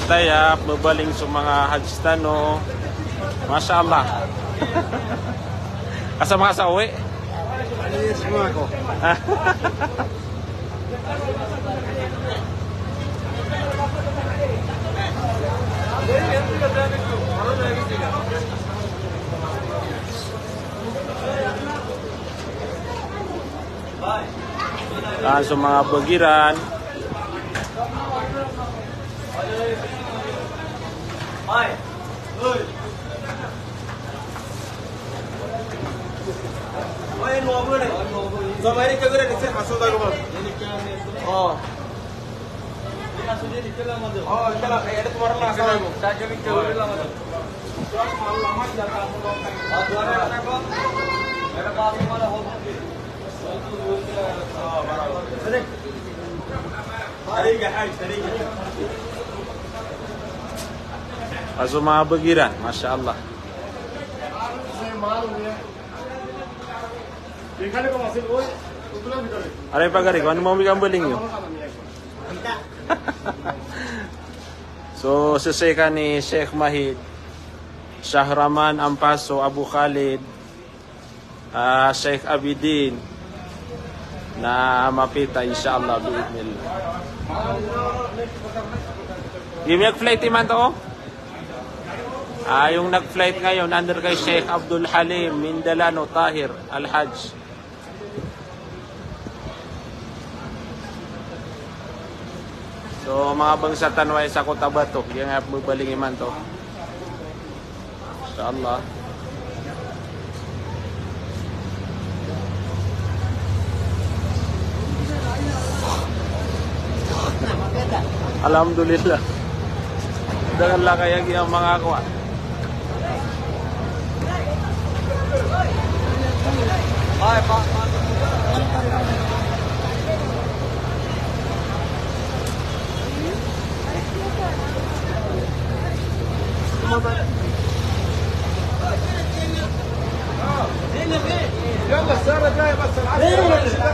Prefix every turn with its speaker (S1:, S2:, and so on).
S1: Taya, babaling sa mga hajstano. Masya Allah. Kasama ka sa uwi?
S2: Yes, mga ko.
S1: Sa mga bagiran.
S2: Ay, uy. Ay, nuovo nih. Sampai ke gure niche masuk dah gua. Ini kan. Oh. Ini sudah dikelah madu. Oh, dikelah. Ada kemarin lah kan aku. Saya kami ke gure lah madu. Terus malu lama jalan kamu dong. Oh, dua hari kenapa? Ada kami mana hobi. Oh, barabar. Sini. Hari ke hai, hari ke.
S1: Sa mga bagiran, Masya Allah. Aray pagari, kung ano mo migambaling nyo? So, saseka ni Sheikh Mahid, Shahraman Ampaso, Abu Khalid, Sheikh Abidin, na mapita, insyaAllah, bi'idnillah. Gimyak flight iman to, oh? Yung nag-flight ngayon under kay Sheikh Abdul Halim Mindalano Tahir Al-Hajj. So mga bangsa tanway sa Cotabato, yung babaling iman to. Inshallah. Alhamdulillah. Dengan lah kayak yang mga kuat.
S2: Ay, pa. يلا السنة الجاية بس العسل